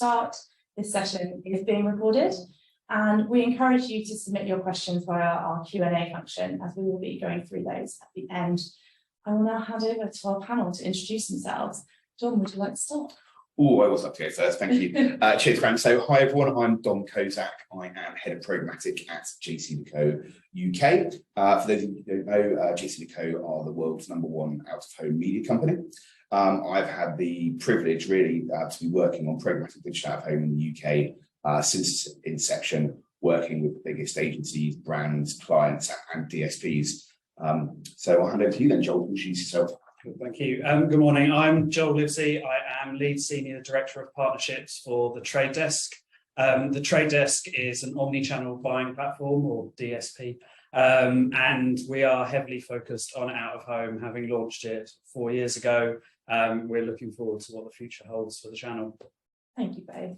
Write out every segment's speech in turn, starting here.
start, this session is being recorded, and we encourage you to submit your questions via our Q&A function, as we will be going through those at the end. I will now hand over to our panel to introduce themselves. Dom, would you like to start? Oh, I was up to go first, thank you. Cheers, Fran. So, hi everyone, I'm Dom Kozak. I am Head of Programmatic at JCDecaux UK. For those of you who don't know, JCDecaux are the world's #1 out-of-home media company. I've had the privilege, really, to be working on programmatic digital out-of-home in the UK since inception, working with the biggest agencies, brands, clients, and DSPs. So I'll hand over to you then, Joel, introduce yourself. Thank you. Good morning. I'm Joel Livesey. I am Lead Senior Director of Partnerships for the Trade Desk. The Trade Desk is an omni-channel buying platform, or DSP, and we are heavily focused on out-of-home, having launched it 4 years ago. We're looking forward to what the future holds for the channel. Thank you both.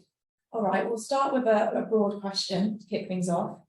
All right, we'll start with a broad question to kick things off.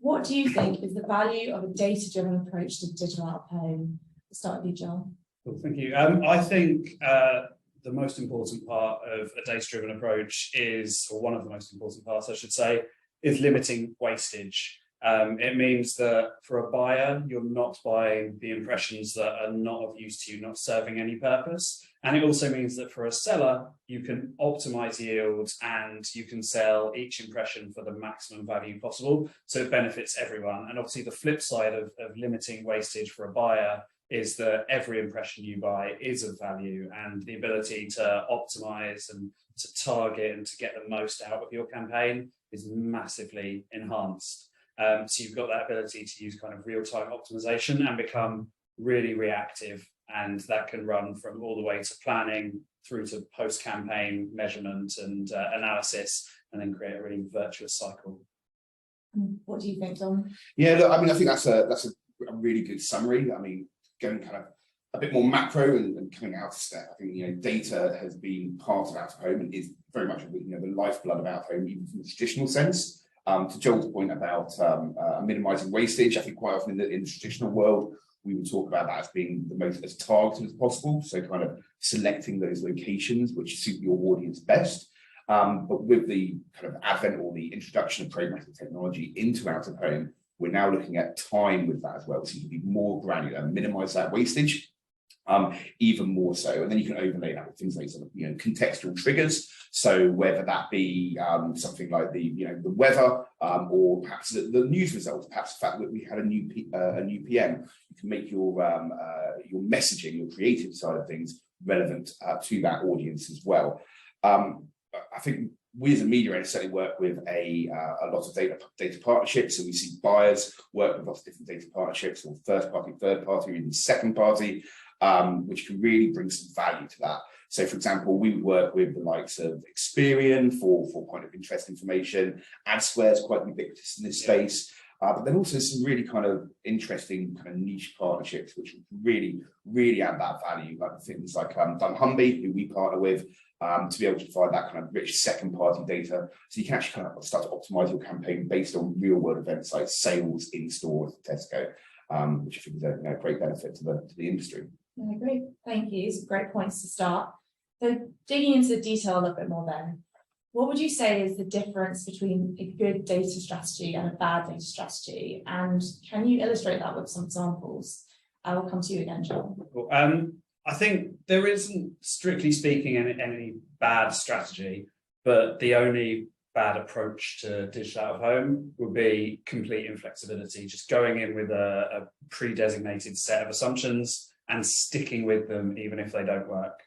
What do you think is the value of a data-driven approach to digital out-of-home? We'll start with you, Joel. Cool, thank you. I think the most important part of a data-driven approach is, or one of the most important parts, I should say, is limiting wastage. It means that for a buyer, you're not buying the impressions that are not of use to you, not serving any purpose. And it also means that for a seller, you can optimize yield and you can sell each impression for the maximum value possible. So it benefits everyone. And obviously the flip side of limiting wastage for a buyer is that every impression you buy is of value, and the ability to optimize and to target and to get the most out of your campaign is massively enhanced. So you've got that ability to use kind of real-time optimization and become really reactive, and that can run from all the way to planning through to post-campaign measurement and analysis, and then create a really virtuous cycle. What do you think, Dom? Yeah, look, I mean, I think that's a really good summary. I mean, going kind of a bit more macro and coming out of step, I think, data has been part of out-of-home and is very much, the lifeblood of out-of-home, even from the traditional sense. To Joel's point about minimizing wastage, I think quite often in the traditional world, we would talk about that as being the most as targeted as possible. So kind of selecting those locations which suit your audience best. But with the kind of advent or the introduction of programmatic technology into out-of-home, we're now looking at time with that as well. So you can be more granular and minimize that wastage even more so. And then you can overlay that with things like contextual triggers. So whether that be something like the weather or perhaps the news results, perhaps the fact that we had a new PM, you can make your messaging, your creative side of things relevant to that audience as well. I think we as a media owner certainly work with a lot of data partnerships, and we see buyers work with lots of different data partnerships, or first party, third party, or even second party, which can really bring some value to that. So, for example, we would work with the likes of Experian for point of interest information. AdSquare is quite ubiquitous in this space, but then also some really kind of interesting kind of niche partnerships, which really, really add that value, like things like dunnhumby, who we partner with, to be able to provide that kind of rich second-party data, so you can actually kind of start to optimize your campaign based on real-world events like sales in stores at Tesco, which I think is a great benefit to the industry. I agree. Thank you. Some great points to start. So digging into the detail a little bit more then, what would you say is the difference between a good data strategy and a bad data strategy? And can you illustrate that with some examples? I will come to you again, Joel. Cool. I think there isn't, strictly speaking, any bad strategy, but the only bad approach to digital out-of-home would be complete inflexibility, just going in with a pre-designated set of assumptions and sticking with them even if they don't work.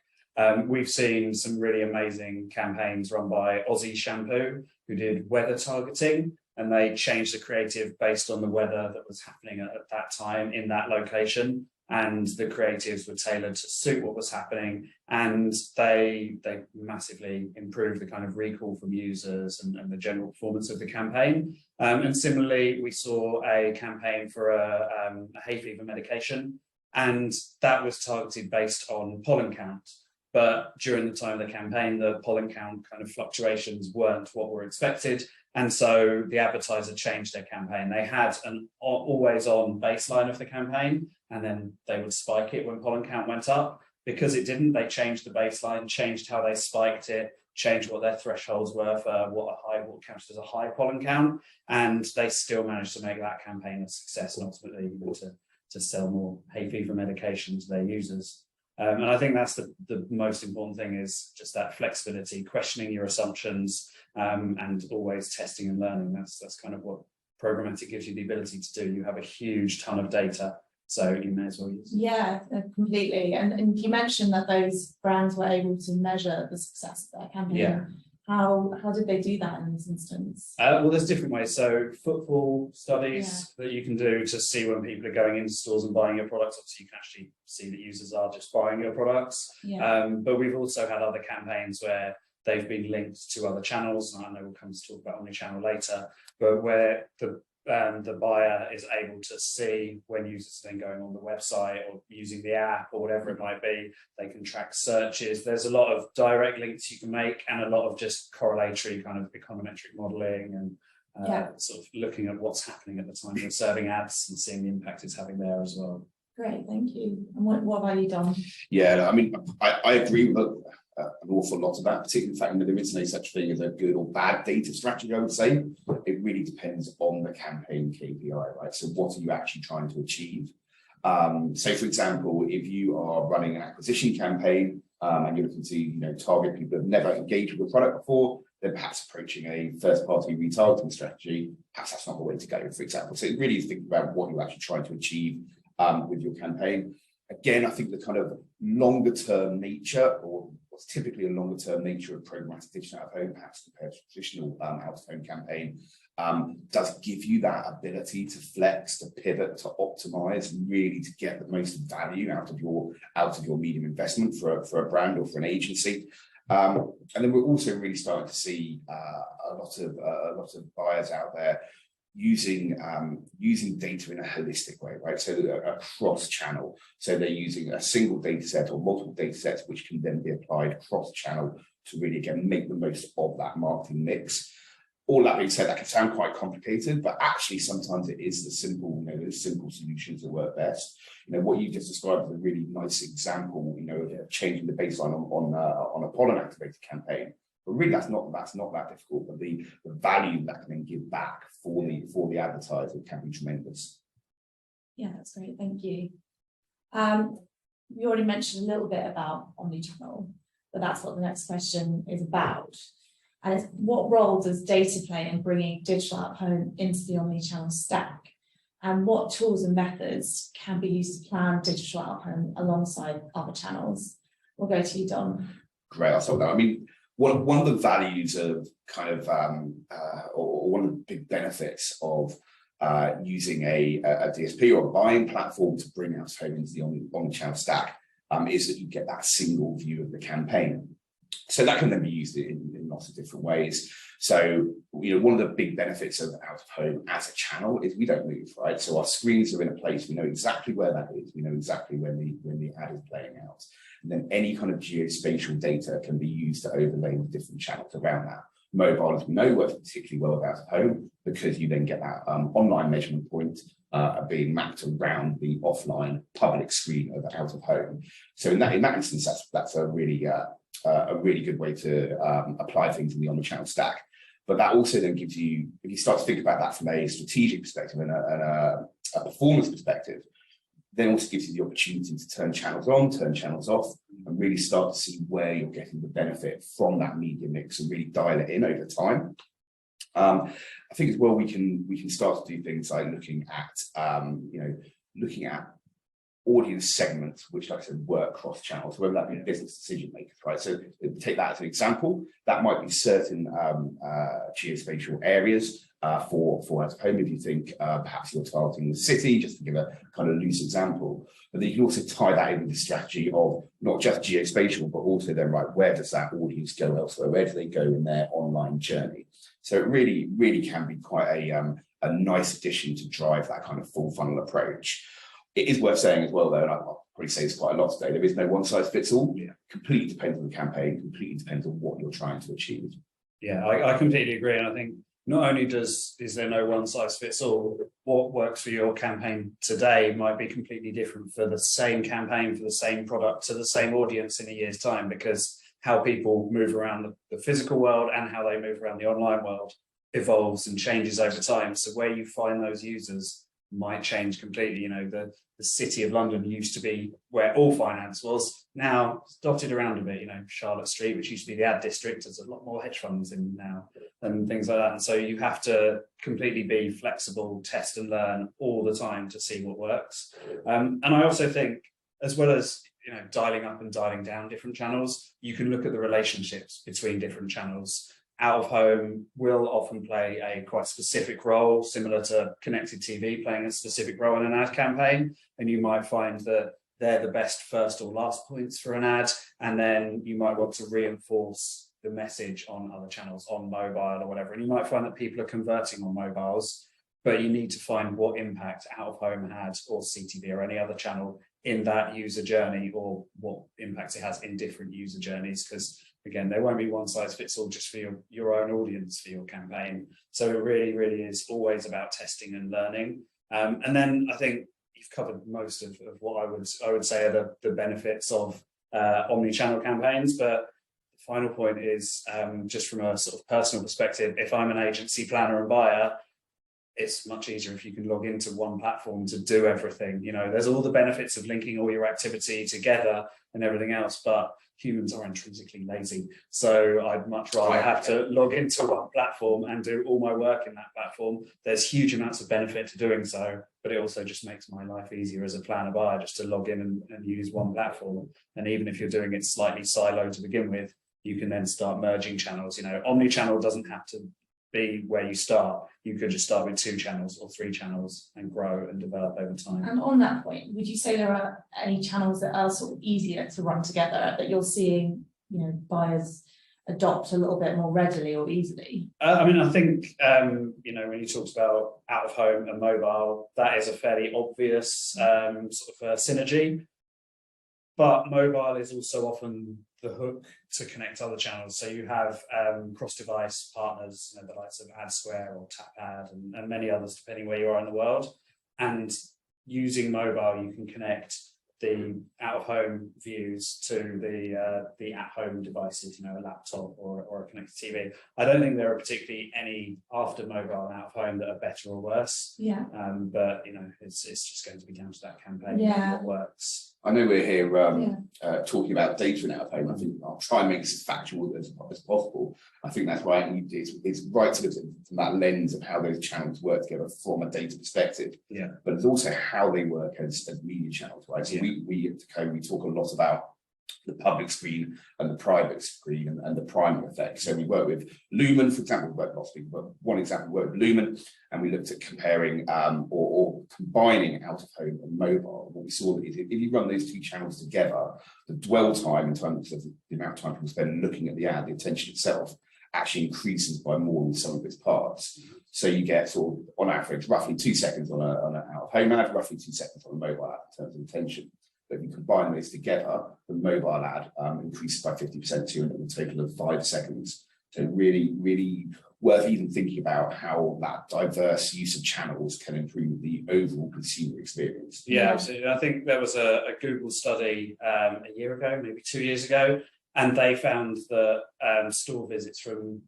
We've seen some really amazing campaigns run by Aussie Shampoo, who did weather targeting, and they changed the creative based on the weather that was happening at that time in that location. And the creatives were tailored to suit what was happening, and they massively improved the kind of recall from users and the general performance of the campaign. And similarly, we saw a campaign for a hay fever medication, and that was targeted based on pollen count. But during the time of the campaign, the pollen count kind of fluctuations weren't what were expected. And so the advertiser changed their campaign. They had an always on baseline of the campaign, and then they would spike it when pollen count went up. Because it didn't, they changed the baseline, changed how they spiked it, changed what their thresholds were for what counts as a high pollen count, and they still managed to make that campaign a success and ultimately able to sell more hay fever medication to their users. And I think that's the most important thing, is just that flexibility, questioning your assumptions, and always testing and learning. That's kind of what programmatic gives you the ability to do. You have a huge ton of data, so you may as well use it. Yeah, completely. And you mentioned that those brands were able to measure the success of their campaign. Yeah. How did they do that in this instance? Well, there's different ways. So footfall studies that you can do to see when people are going into stores and buying your products. Obviously, you can actually see that users are just buying your products. Yeah. But we've also had other campaigns where they've been linked to other channels, and I know we'll come to talk about omni-channel later, but where the buyer is able to see when users are then going on the website or using the app or whatever it might be. They can track searches. There's a lot of direct links you can make, and a lot of just correlatory kind of econometric modeling and sort of looking at what's happening at the time you're serving ads and seeing the impact it's having there as well. Great, thank you. And what about you, Dom? Yeah, I mean, I agree with an awful lot of that, particularly the fact that there is no such thing as a good or bad data strategy, I would say. It really depends on the campaign KPI, right? So what are you actually trying to achieve? So for example, if you are running an acquisition campaign and you're looking to target people who have never engaged with the product before, then perhaps approaching a first-party retargeting strategy, perhaps that's not the way to go, for example. So it really is thinking about what you're actually trying to achieve with your campaign. Again, I think the kind of longer-term nature, or what's typically a longer-term nature of programmatic digital out-of-home, perhaps compared to traditional out-of-home campaign, does give you that ability to flex, to pivot, to optimize, and really to get the most value out of your medium investment for a brand or for an agency. And then we're also really starting to see a lot of buyers out there using data in a holistic way, right? So across channel. So they're using a single data set or multiple data sets, which can then be applied cross channel to really, again, make the most of that marketing mix. All that being said, that can sound quite complicated, but actually sometimes it is the simple, the simple solutions that work best. What you just described is a really nice example, of changing the baseline on a pollen activated campaign. But really, that's not that difficult. But the value that can then give back for the advertiser can be tremendous. Yeah, that's great. Thank you. You already mentioned a little bit about omni-channel, but that's what the next question is about. And it's, what role does data play in bringing digital out-of-home into the omni-channel stack? And what tools and methods can be used to plan digital out-of-home alongside other channels? We'll go to you, Dom. Great, I'll talk about that. I mean, one of the values of kind of, or one of the big benefits of using a DSP or a buying platform to bring out-of-home into the omni-channel stack is that you get that single view of the campaign. So that can then be used in lots of different ways. So, one of the big benefits of out-of-home as a channel is we don't move, right? So our screens are in a place, we know exactly where that is, we know exactly when the ad is playing out. And then any kind of geospatial data can be used to overlay the different channels around that. Mobile, as we know, works particularly well with out-of-home because you then get that online measurement point being mapped around the offline public screen of out-of-home. So in that instance, that's a really good way to apply things in the omnichannel stack. But that also then gives you, if you start to think about that from a strategic perspective and a performance perspective, then also gives you the opportunity to turn channels on, turn channels off, and really start to see where you're getting the benefit from that media mix and really dial it in over time. I think as well we can start to do things like looking at audience segments, which, like I said, work cross channels, whether that be business decision makers, right? So take that as an example. That might be certain geospatial areas for out-of-home. If you think perhaps you're targeting the city, just to give a kind of loose example, but then you can also tie that in with the strategy of not just geospatial, but also then, right, where does that audience go elsewhere? Where do they go in their online journey? So it really can be quite a nice addition to drive that kind of full funnel approach. It is worth saying as well, though, and I'll probably say this quite a lot today, there is no one size fits all. Yeah. Completely depends on the campaign, completely depends on what you're trying to achieve. Yeah, I completely agree. And I think not only is there no one size fits all, what works for your campaign today might be completely different for the same campaign, for the same product, to the same audience in a year's time, because how people move around the physical world and how they move around the online world evolves and changes over time. So where you find those users might change completely. You know, the City of London used to be where all finance was, now it's dotted around a bit. You know, Charlotte Street, which used to be the ad district, there's a lot more hedge funds in now and things like that. And so you have to completely be flexible, test and learn all the time to see what works. And I also think, as well as, you know, dialing up and dialing down different channels, you can look at the relationships between different channels. Out of home will often play a quite specific role, similar to connected TV playing a specific role in an ad campaign. And you might find that they're the best first or last points for an ad. And then you might want to reinforce the message on other channels, on mobile or whatever. And you might find that people are converting on mobiles, but you need to find what impact out of home had, or CTV or any other channel, in that user journey, or what impact it has in different user journeys. Because again, there won't be one size fits all just for your own audience for your campaign. So it really, really is always about testing and learning. And then I think you've covered most of what I would say are the benefits of omni-channel campaigns. But the final point is, just from a sort of personal perspective, if I'm an agency planner and buyer, it's much easier if you can log into one platform to do everything. You know, there's all the benefits of linking all your activity together and everything else, but humans are intrinsically lazy. So I'd much rather have to log into one platform and do all my work in that platform. There's huge amounts of benefit to doing so, but it also just makes my life easier as a planner buyer just to log in and use one platform. And even if you're doing it slightly siloed to begin with, you can then start merging channels. You know, omni-channel doesn't have to be where you start. You could just start with 2 channels or 3 channels and grow and develop over time. And on that point, would you say there are any channels that are sort of easier to run together, that you're seeing, you know, buyers adopt a little bit more readily or easily? I mean, I think, you know, when you talked about out of home and mobile, that is a fairly obvious sort of synergy. But mobile is also often the hook to connect other channels. So you have cross-device partners, you know, the likes of AdSquare or TapAd and many others, depending where you are in the world. And using mobile, you can connect the out-of-home views to the at-home devices, you know, a laptop or a connected TV. I don't think there are particularly any after mobile and out-of-home that are better or worse. Yeah. But you know, it's just going to be down to that campaign. Yeah. What works. I know we're here talking about data and out of home. I think I'll try and make this as factual as possible. I think that's why it's right to look from that lens of how those channels work together from a data perspective. Yeah. But it's also how they work as media channels, right? So we at DCO, we talk a lot about the public screen and the private screen and the priming effect. So we work with Lumen, for example, but one example, we work with Lumen, and we looked at comparing or combining out of home and mobile. What we saw is if you run those 2 channels together, the dwell time in terms of the amount of time people spend looking at the ad, the attention itself, actually increases by more than some of its parts. So you get sort of, on average, roughly 2 seconds on an out of home ad, roughly 2 seconds on a mobile ad in terms of attention. But if you combine those together, the mobile ad increases by 50% to a total of 5 seconds. So really, really worth even thinking about how that diverse use of channels can improve the overall consumer experience. Yeah, absolutely. I think there was a Google study a year ago, maybe 2 years ago, and they found that store visits from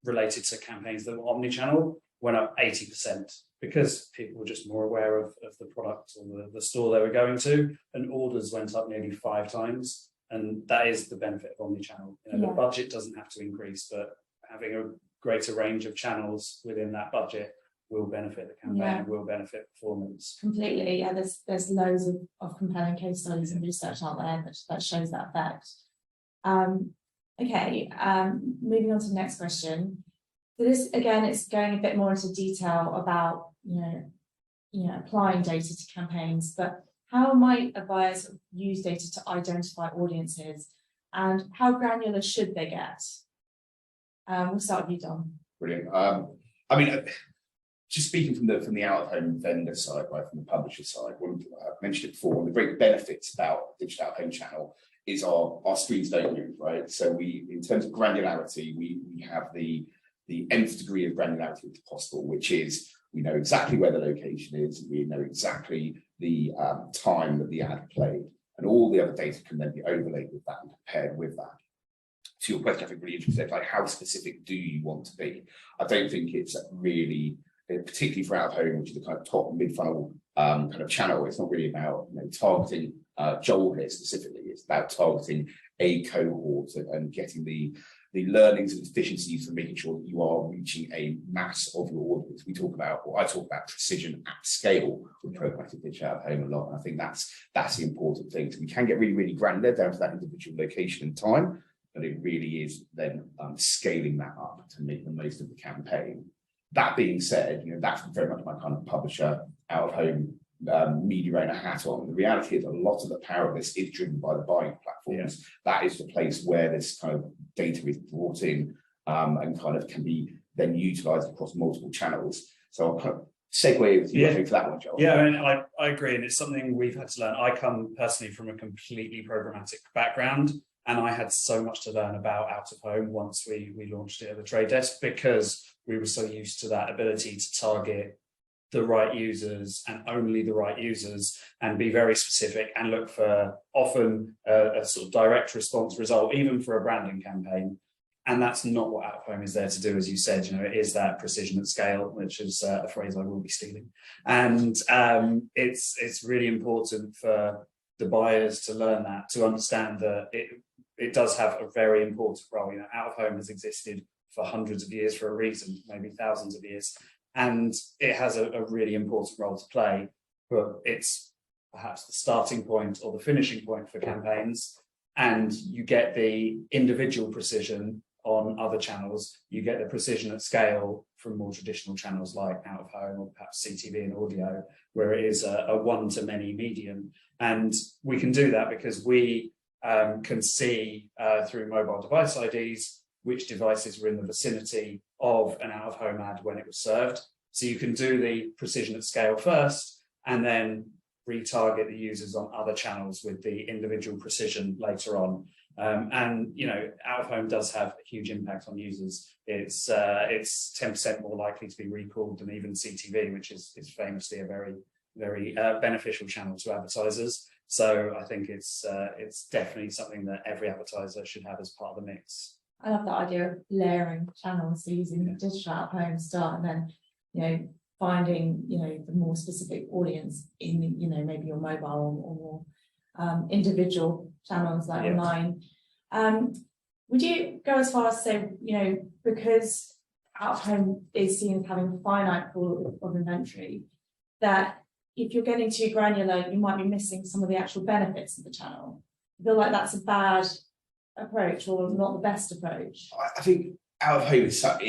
related to campaigns that were omni-channel went up 80%, because people were just more aware of the product or the store they were going to, and orders went up nearly 5 times. And that is the benefit of omni-channel. You know, the budget doesn't have to increase, but having a greater range of channels within that budget will benefit the campaign and will benefit performance. Completely. Yeah, there's loads of compelling case studies and research out there that shows that effect. Okay, moving on to the next question. So this, again, it's going a bit more into detail about, you know, applying data to campaigns, but how might a buyer sort of use data to identify audiences, and how granular should they get? We'll start with you, Dom. Brilliant. I mean, just speaking from the out-of-home vendor side, right, from the publisher side, I've mentioned it before, one of the great benefits about digital out-of-home channel is our screens don't move, right? So we, in terms of granularity, we have the nth degree of granularity that's possible, which is we know exactly where the location is, we know exactly the time that the ad played, and all the other data can then be overlaid with that and compared with that. to your question, I think really interesting, like how specific do you want to be? I don't think it's really, particularly for out of home, which is the kind of top mid-funnel kind of channel, it's not really about targeting Joel here specifically. It's about targeting a cohort and getting the learnings and efficiencies for making sure that you are reaching a mass of your audience. I talk about precision at scale with programmatic digital out of home a lot, and I think that's the important thing. So we can get really, really granular down to that individual location and time, but it really is then scaling that up to make the most of the campaign. That being said, that's very much my kind of publisher out of home media owner hat on. The reality is a lot of the power of this is driven by the buying platforms. Yeah. That is the place where this kind of data is brought in and kind of can be then utilized across multiple channels. So I'll kind of segue with you for that one, Joel. Yeah, I mean, I agree, and it's something we've had to learn. I come personally from a completely programmatic background, and I had so much to learn about out of home once we launched it at the Trade Desk, because we were so used to that ability to target the right users and only the right users and be very specific and look for often a sort of direct response result, even for a branding campaign. And that's not what out of home is there to do, as you said. It is that precision at scale, which is a phrase I will be stealing. And it's really important for the buyers to learn that, to understand that it does have a very important role. Out of home has existed for hundreds of years for a reason, maybe thousands of years. And it has a really important role to play, but it's perhaps the starting point or the finishing point for campaigns. And you get the individual precision on other channels. You get the precision at scale from more traditional channels like out of home or perhaps CTV and audio, where it is a one-to-many medium. And we can do that because we can see through mobile device IDs which devices were in the vicinity of an out-of-home ad when it was served. So you can do the precision at scale first and then retarget the users on other channels with the individual precision later on. And out-of-home does have a huge impact on users. It's 10% more likely to be recalled than even CTV, which is famously a very, very beneficial channel to advertisers. So I think it's definitely something that every advertiser should have as part of the mix. I love that idea of layering channels, so using digital out of home start and then, finding, the more specific audience in, maybe your mobile or more individual channels like online. Would you go as far as say, because out of home is seen as having a finite pool of inventory, that if you're getting too granular, you might be missing some of the actual benefits of the channel? I feel like that's a bad approach or not the best approach. I think out of home is an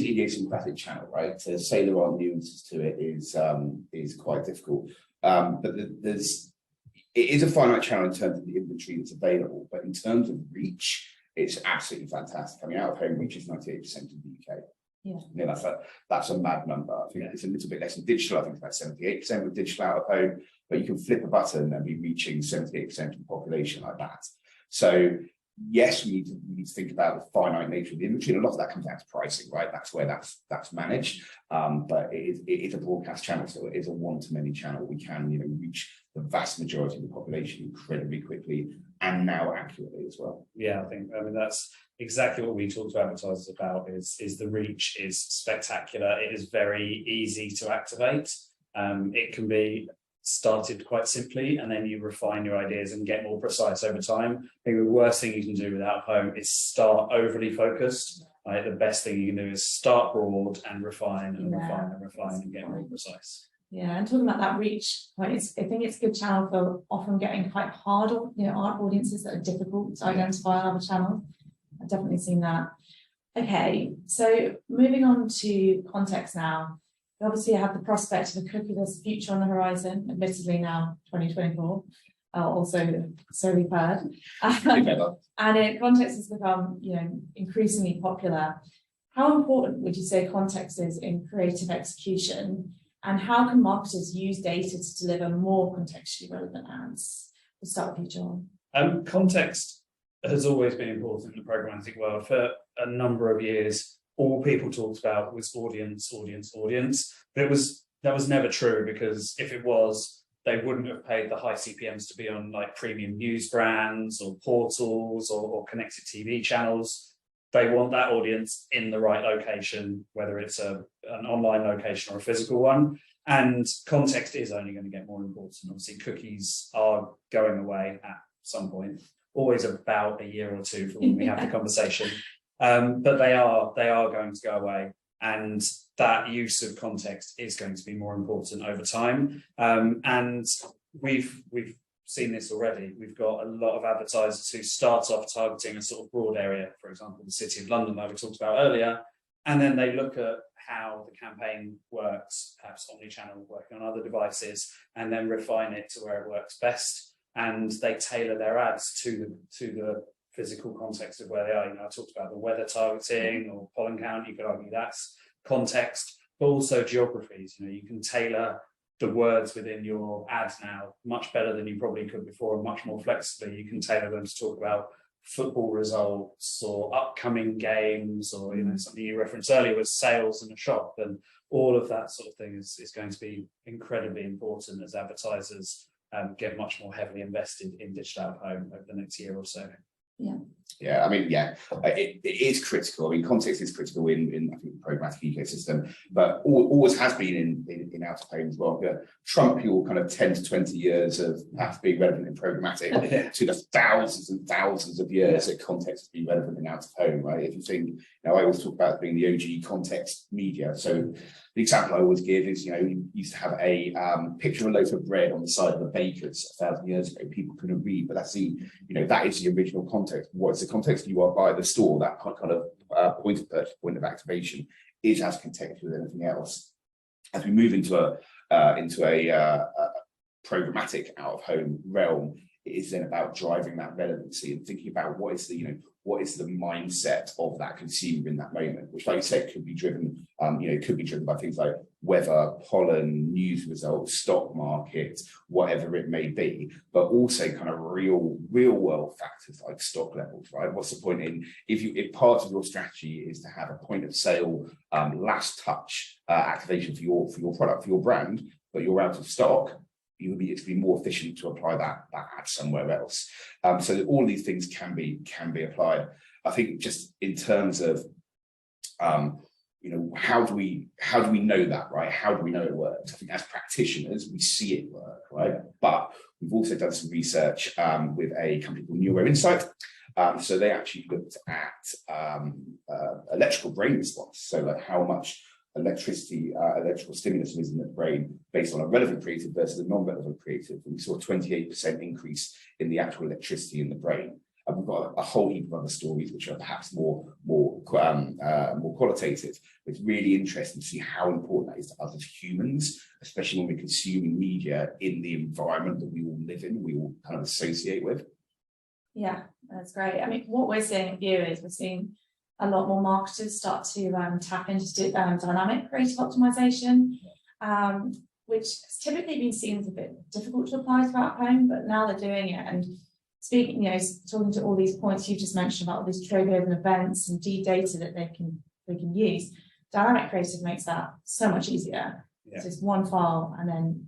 idiosyncratic channel, right? To say there are nuances to it is quite difficult. But it is a finite channel in terms of the inventory that's available, but in terms of reach, it's absolutely fantastic. I mean, out of home reach is 98% in the UK. Yeah, that's a mad number. I think it's a little bit less in digital. I think it's about 78% with digital out of home, but you can flip a button and be reaching 78% of the population like that. So yes, we need to think about the finite nature of the inventory. And a lot of that comes down to pricing, right? That's where that's managed. But it is a broadcast channel, so it is a one-to-many channel. We can reach the vast majority of the population incredibly quickly and now accurately as well. Yeah, I mean that's exactly what we talk to advertisers about. Is the reach is spectacular. It is very easy to activate. It can be started quite simply and then you refine your ideas and get more precise over time. I think the worst thing you can do with out of home is start overly focused. Right? The best thing you can do is start broad and refine and refine and refine and get more precise. Yeah, and talking about that reach, I think it's a good channel for often getting quite hard on our audiences that are difficult to identify on other channels. I've definitely seen that. Okay, so moving on to context now. We obviously have the prospect of a cookieless future on the horizon, admittedly now 2024, also so we've heard. And context has become increasingly popular. How important would you say context is in creative execution, and how can marketers use data to deliver more contextually relevant ads? We'll start with you, John. Context has always been important in the programmatic world for a number of years. All people talked about was audience. But that was never true, because if it was, they wouldn't have paid the high CPMs to be on like premium news brands or portals or connected TV channels. They want that audience in the right location, whether it's an online location or a physical one. And context is only going to get more important. Obviously, cookies are going away at some point, always about a year or two from when we have the conversation. But they are going to go away. And that use of context is going to be more important over time. And we've seen this already. We've got a lot of advertisers who start off targeting a sort of broad area, for example, the City of London that we talked about earlier, and then they look at how the campaign works, perhaps omni-channel, working on other devices, and then refine it to where it works best. And they tailor their ads to the physical context of where they are. I talked about the weather targeting or pollen count. You could argue that's context, but also geographies. You can tailor the words within your ads now much better than you probably could before, and much more flexibly. You can tailor them to talk about football results or upcoming games, or something you referenced earlier was sales in a shop, and all of that sort of thing is going to be incredibly important as advertisers get much more heavily invested in digital out of home over the next year or so. Yeah, I mean, it is critical. I mean, context is critical in I think the programmatic ecosystem, but always has been in out of home as well. Trump your kind of 10 to 20 years of perhaps being relevant in programmatic to the thousands and thousands of years that context has been relevant in out of home, right? If you think, I always talk about being the OG context media. So the example I always give is, you used to have a picture of a loaf of bread on the side of a baker's 1,000 years ago. People couldn't read, but that's that is the original context. What's the context? You are by the store. That kind of point of purchase, point of activation is as contextual as anything else. As we move into a programmatic out of home realm, it is then about driving that relevancy and thinking about what is the mindset of that consumer in that moment, which, like you said, could be driven by things like weather, pollen, news results, stock market, whatever it may be, but also kind of real world factors like stock levels, right? What's the point if part of your strategy is to have a point of sale, last touch activation for your product, for your brand, but you're out of stock, it's be more efficient to apply that ad somewhere else. So all these things can be applied. I think just in terms of how do we know that, right? How do we know it works? I think as practitioners we see it work, right? But we've also done some research with a company called Neuro Insight. So they actually looked at electrical brain response. So like how much electrical stimulus is in the brain based on a relevant creative versus a non-relevant creative. And we saw a 28% increase in the actual electricity in the brain. And we've got a whole heap of other stories which are perhaps more qualitative. But it's really interesting to see how important that is to us as humans, especially when we're consuming media in the environment that we all live in, we all kind of associate with. Yeah, that's great. I mean, what we're seeing at VIOOH is we're seeing a lot more marketers start to tap into dynamic creative optimization, which has typically been seen as a bit difficult to apply to out of home, but now they're doing it. And speaking, talking to all these points you just mentioned about all these triggers and events and data that they can use, dynamic creative makes that so much easier. Yeah. It's just one file, and then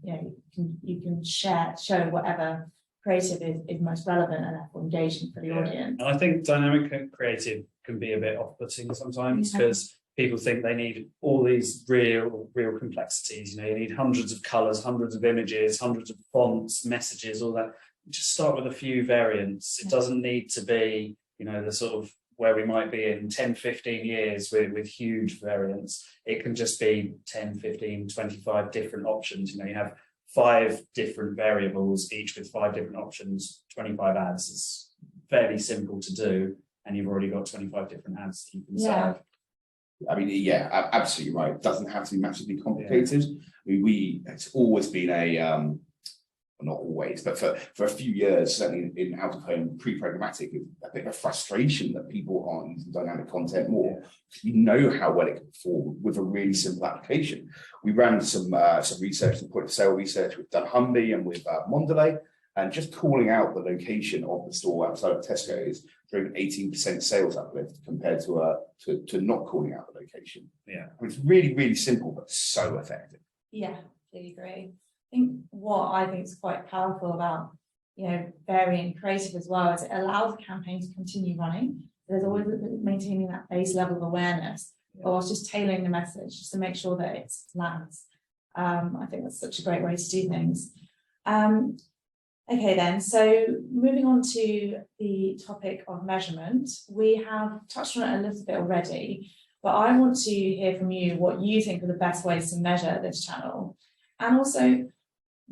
you can show whatever creative is most relevant and therefore engaging for the audience. And I think dynamic creative can be a bit off-putting sometimes because people think they need all these real complexities. You need hundreds of colors, hundreds of images, hundreds of fonts, messages, all that. Just start with a few variants. It doesn't need to be, the sort of where we might be in 10, 15 years with huge variants. It can just be 10, 15, 25 different options. You have 5 different variables, each with 5 different options, 25 ads. It's fairly simple to do, and you've already got 25 different ads that you can serve. I mean, absolutely right. It doesn't have to be massively complicated. It's always been not always, but for a few years, certainly in out of home pre-programmatic, a bit of frustration that people aren't using dynamic content more. You know how well it can perform with a really simple application. We ran some research, some point of sale research with Humby and with Mondelez, and just calling out the location of the store outside of Tesco's drove an 18% sales uplift compared to not calling out the location. Yeah, it's really, really simple, but so effective. Yeah, I agree. think what I think is quite powerful about, varying creative as well is it allows the campaign to continue running. There's always maintaining that base level of awareness, or just tailoring the message just to make sure that it lands. I think that's such a great way to do things. Okay then, so moving on to the topic of measurement, we have touched on it a little bit already, but I want to hear from you what you think are the best ways to measure this channel. And also,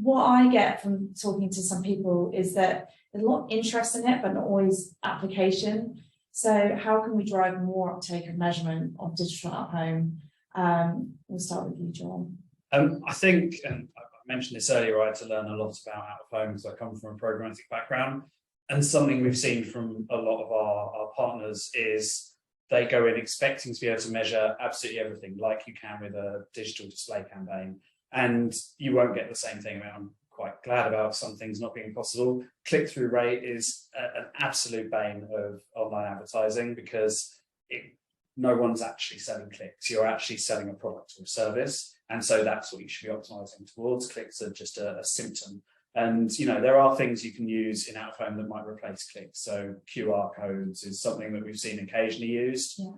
what I get from talking to some people is that there's a lot of interest in it, but not always application. So how can we drive more uptake of measurement of digital at home? We'll start with you, John. I think, and I mentioned this earlier, I had to learn a lot about out of home because I come from a programmatic background. And something we've seen from a lot of our partners is they go in expecting to be able to measure absolutely everything, like you can with a digital display campaign. And you won't get the same thing. I mean, I'm quite glad about some things not being possible. Click-through rate is an absolute bane of online advertising because no one's actually selling clicks. You're actually selling a product or a service. And so that's what you should be optimizing towards. Clicks are just a symptom. And, there are things you can use in out of home that might replace clicks. So QR codes is something that we've seen occasionally used. Yeah.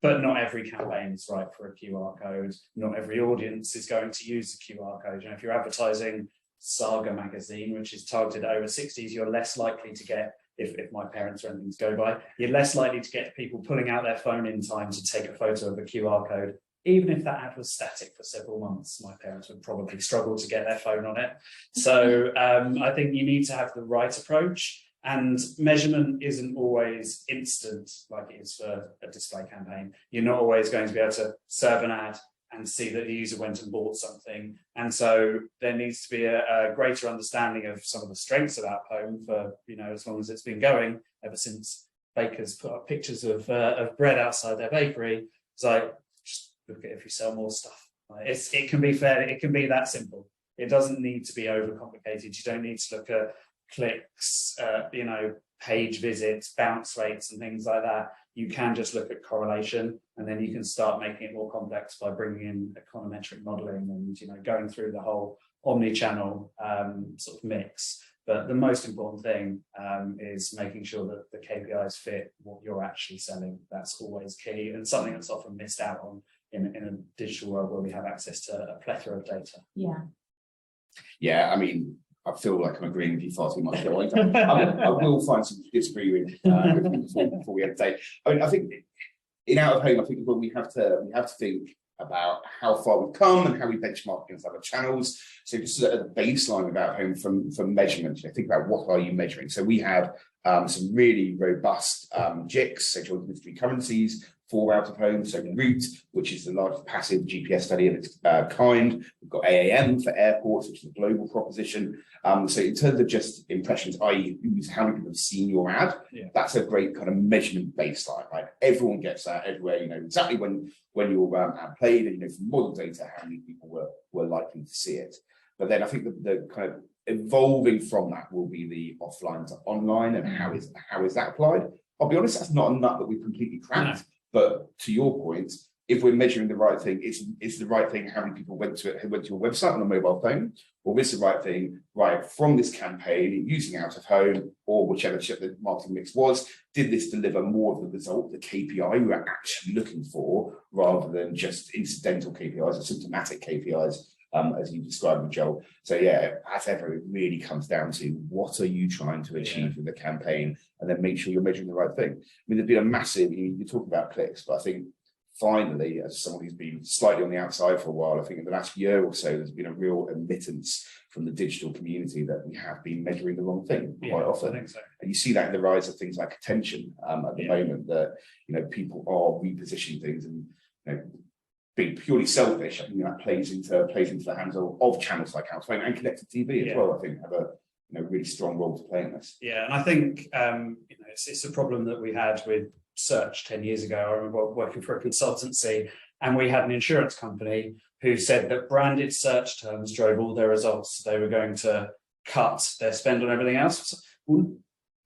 But not every campaign is right for a QR code. Not every audience is going to use the QR code. If you're advertising Saga magazine, which is targeted at over 60s, you're less likely to get, if my parents or anything to go by, you're less likely to get people pulling out their phone in time to take a photo of a QR code. Even if that ad was static for several months, my parents would probably struggle to get their phone on it. So I think you need to have the right approach. And measurement isn't always instant like it is for a display campaign. You're not always going to be able to serve an ad and see that the user went and bought something. And so there needs to be a greater understanding of some of the strengths of out home for, as long as it's been going, ever since bakers put up pictures of bread outside their bakery. It's like, just look at if you sell more stuff. It can be fair, it can be that simple. It doesn't need to be overcomplicated. You don't need to look at clicks, page visits, bounce rates and things like that. You can just look at correlation, and then you can start making it more complex by bringing in econometric modeling and going through the whole omni-channel sort of mix. But the most important thing is making sure that the KPIs fit what you're actually selling. That's always key, and something that's often missed out on in a digital world where we have access to a plethora of data. Yeah, I mean, I feel like I'm agreeing with you far too much. I will find some to disagree with before we end the day. I mean, I think in out of home, I think when we have to think about how far we've come and how we benchmark against other channels. So just at the baseline of out home from measurement, think about what are you measuring. So we have some really robust JICs, so joint industry currencies, for out of home. So Route, which is the largest passive GPS study of its kind. We've got AAM for airports, which is a global proposition. So in terms of just impressions, i.e. how many people have seen your ad, that's a great kind of measurement baseline, right? Everyone gets that everywhere, exactly when your ad played, and from model data, how many people were likely to see it. But then I think the kind of evolving from that will be the offline to online, and how is that applied? I'll be honest, that's not a nut that we've completely cracked. No. But to your point, if we're measuring the right thing, is the right thing how many people went to your website on a mobile phone, or is the right thing from this campaign using out of home or whichever the marketing mix was? Did this deliver more of the result, the KPI we were actually looking for, rather than just incidental KPIs or symptomatic KPIs, as you described with Joel? So as ever, it really comes down to what are you trying to achieve with the campaign, and then make sure you're measuring the right thing. I mean, there's been a massive, you talk about clicks, but I think finally, as someone who's been slightly on the outside for a while, I think in the last year or so, there's been a real admittance from the digital community that we have been measuring the wrong thing quite often. I think so. And you see that in the rise of things like attention at the moment, that people are repositioning things and being purely selfish. I think that plays into the hands of channels like out of home and connected TV as well. I think have a really strong role to play in this. Yeah, and I think it's a problem that we had with search 10 years ago. I remember working for a consultancy, and we had an insurance company who said that branded search terms drove all their results. They were going to cut their spend on everything else. Well,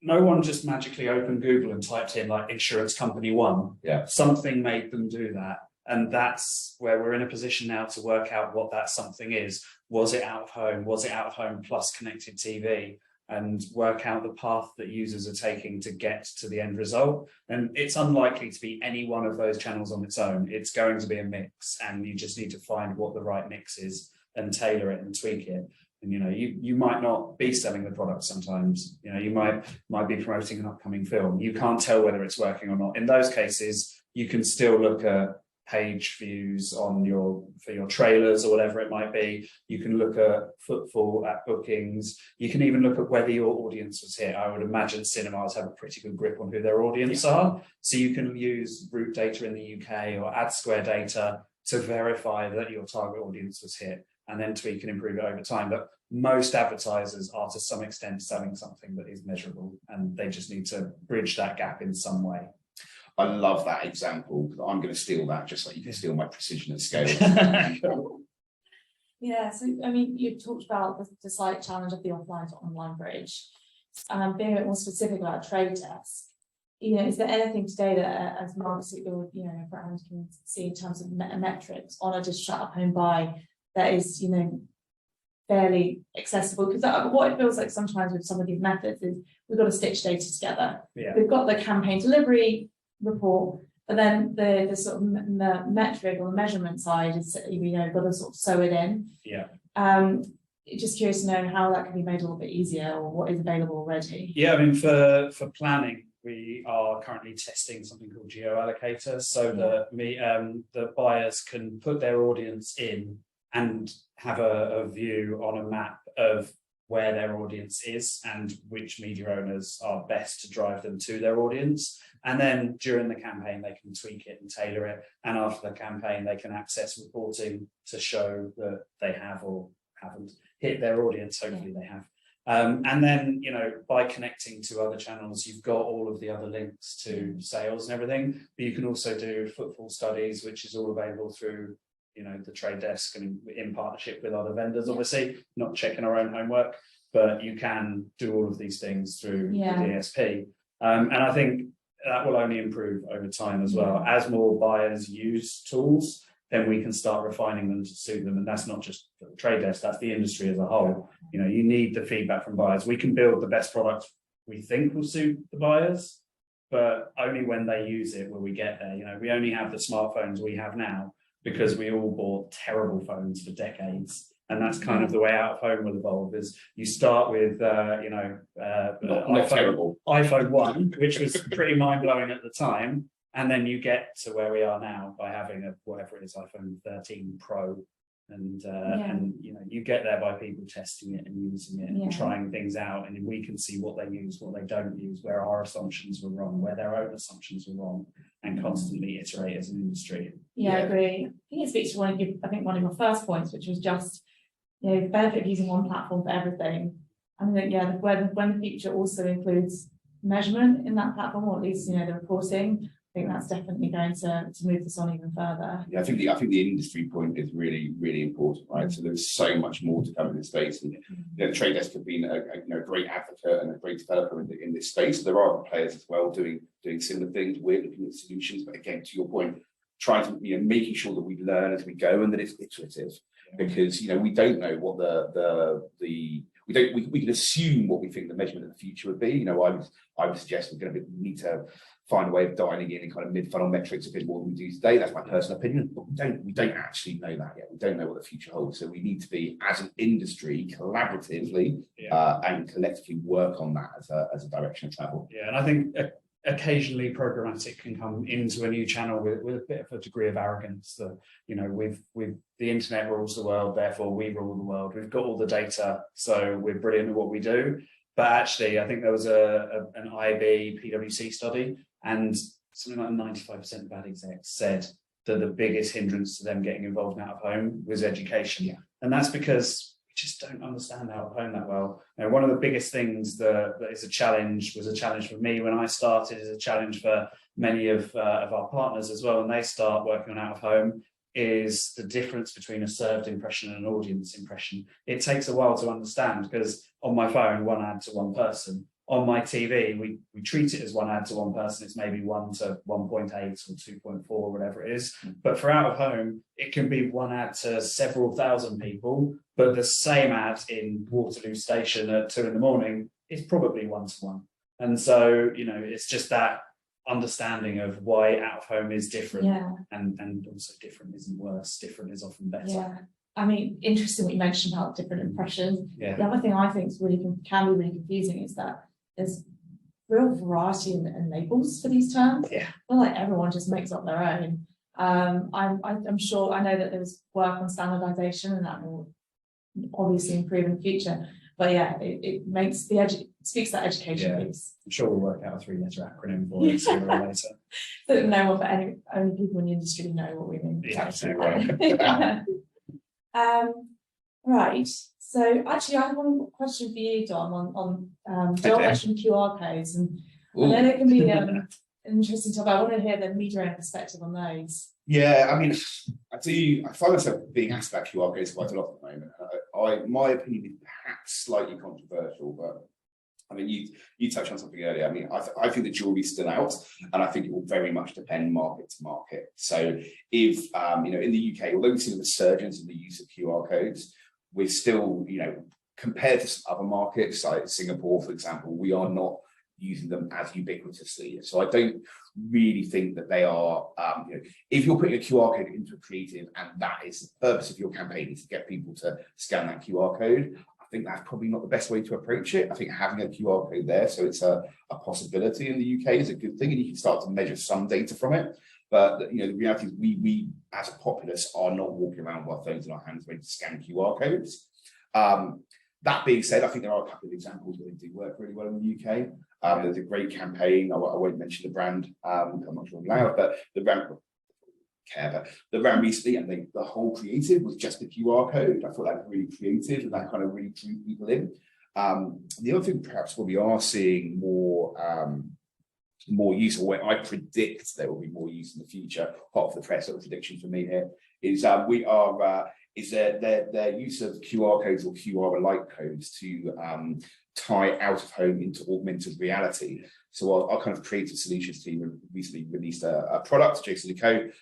no one just magically opened Google and typed in like insurance company one. Yeah. Something made them do that. And that's where we're in a position now to work out what that something is. Was it out of home? Was it out of home plus connected TV? And work out the path that users are taking to get to the end result. And it's unlikely to be any one of those channels on its own. It's going to be a mix, and you just need to find what the right mix is and tailor it and tweak it. And you might not be selling the product sometimes. You might be promoting an upcoming film. You can't tell whether it's working or not. In those cases, you can still look at page views for your trailers or whatever it might be. You can look at footfall, at bookings. You can even look at whether your audience was hit. I would imagine cinemas have a pretty good grip on who their audience are. So you can use route data in the UK or AdSquare data to verify that your target audience was hit, and then tweak and improve it over time. But most advertisers are to some extent selling something that is measurable, and they just need to bridge that gap in some way. I love that example, because I'm going to steal that just like you can steal my precision at scale. Yeah, so I mean, you've talked about the slight challenge of the offline to online bridge. Being a bit more specific about trade desk, is there anything today that as markets or brands can see in terms of metrics on a digital out-of-home buy that is fairly accessible? Because what it feels like sometimes with some of these methods is we've got to stitch data together. Yeah. We've got the campaign delivery report, but then the sort of metric or the measurement side is got to sort of sew it in. Yeah. Just curious to know how that can be made a little bit easier, or what is available already. Yeah, I mean, for planning, we are currently testing something called GeoAllocator, so that the buyers can put their audience in and have a view on a map of where their audience is and which media owners are best to drive them to their audience. And then during the campaign, they can tweak it and tailor it. And after the campaign, they can access reporting to show that they have or haven't hit their audience. Hopefully they have. And then, by connecting to other channels, you've got all of the other links to sales and everything. But you can also do footfall studies, which is all available through the trade desk and in partnership with other vendors, obviously, not checking our own homework, but you can do all of these things through the DSP. And I think that will only improve over time as well. As more buyers use tools, then we can start refining them to suit them. And that's not just the trade desk, that's the industry as a whole. You need the feedback from buyers. We can build the best product we think will suit the buyers, but only when they use it will we get there. We only have the smartphones we have now because we all bought terrible phones for decades. And that's kind of the way out of home will evolve. Is you start with iPhone 1, which was pretty mind blowing at the time, and then you get to where we are now by having whatever it is, iPhone 13 Pro, and you get there by people testing it and using it and trying things out, and we can see what they use, what they don't use, where our assumptions were wrong, where their own assumptions were wrong, and constantly iterate as an industry. I agree. I think it speaks to one of your first points, which was just the benefit of using one platform for everything. I think when the future also includes measurement in that platform, or at least the reporting, I think that's definitely going to move this on even further. Yeah, I think the industry point is really, really important, right? So there's so much more to come in this space, and the trade desk have been a great advocate and a great developer in this space. There are players as well doing similar things. We're looking at solutions, but again, to your point, trying to making sure that we learn as we go and that it's iterative, because we don't know what we can assume what we think the measurement of the future would be. I would suggest we're going to need to find a way of dialing in kind of mid-funnel metrics a bit more than we do today. That's my personal opinion, but we don't actually know that yet. We don't know what the future holds. So we need to be, as an industry, collaboratively and collectively work on that as a direction of travel. Yeah, and I think occasionally programmatic can come into a new channel with a bit of a degree of arrogance that with the internet rules the world, therefore we rule the world. We've got all the data, so we're brilliant at what we do. But actually, I think there was an IB PwC study, and something like 95% of ad execs said that the biggest hindrance to them getting involved in out of home was education. And that's because we just don't understand out of home that well. One of the biggest things that was a challenge for me when I started, is a challenge for many of our partners as well when they start working on out of home, is the difference between a served impression and an audience impression. It takes a while to understand, because on my phone, one ad to one person. on my TV, we treat it as one ad to one person. It's maybe 1 to 1.8 or 2.4, whatever it is. But for out of home, it can be one ad to several thousand people, but the same ad in Waterloo Station at 2 in the morning is probably 1 to 1. And so, you know, it's just that understanding of why out of home is different, and also different isn't worse. Different is often better. Yeah. I mean, interesting what you mentioned about different impressions. Yeah. The other thing I think is can be really confusing is that there's real variety in labels for these terms. Yeah. I feel like everyone just makes up their own. I'm sure, I know that there's work on standardization and that will obviously improve in the future. But yeah, it makes speaks to that education piece. I'm sure we'll work out a 3-letter acronym for it sooner or later. But no one, but only people in the industry know what we mean. Yeah, right. So actually, I have one question for you, Dom, on DOOH and QR codes, and I know they can be an interesting topic. I want to hear the media owner perspective on those. Yeah, I mean, I find myself being asked about QR codes quite a lot at the moment. My opinion is perhaps slightly controversial, but I mean, you touched on something earlier. I mean, I think the jury's still out, and I think it will very much depend market to market. So if, you know, in the UK, although we've seen a resurgence in the use of QR codes, we're still, you know, compared to some other markets like Singapore, for example, we are not using them as ubiquitously. So I don't really think that they are, you know, if you're putting a QR code into a creative and that is the purpose of your campaign is to get people to scan that QR code, I think that's probably not the best way to approach it. I think having a QR code there, so it's a possibility in the UK, is a good thing, and you can start to measure some data from it. But, you know, the reality is we as a populace are not walking around with our phones in our hands ready to scan QR codes. That being said, I think there are a couple of examples where they do work really well in the UK. There's a great campaign. I won't mention the brand. I'm not sure I'm allowed, but the brand recently, and the whole creative was just a QR code. I thought that was really creative, and that kind of really drew people in. The other thing, perhaps, where we are seeing more use, or where I predict there will be more use in the future, hot off the press, sort of prediction for me here, is their use of QR codes or QR-alike codes to tie out of home into augmented reality. So our kind of creative solutions team recently released a product, JCDecaux,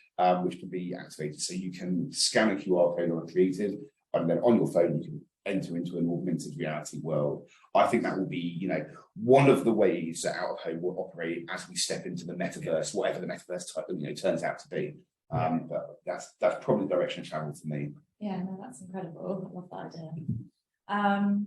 which can be activated. So you can scan a QR code on a creative, and then on your phone you can enter into an augmented reality world. I think that will be, you know, one of the ways that out of home will operate as we step into the metaverse, whatever the metaverse type, you know, turns out to be. But that's probably the direction of travel for me. Yeah, no, that's incredible. I love that idea.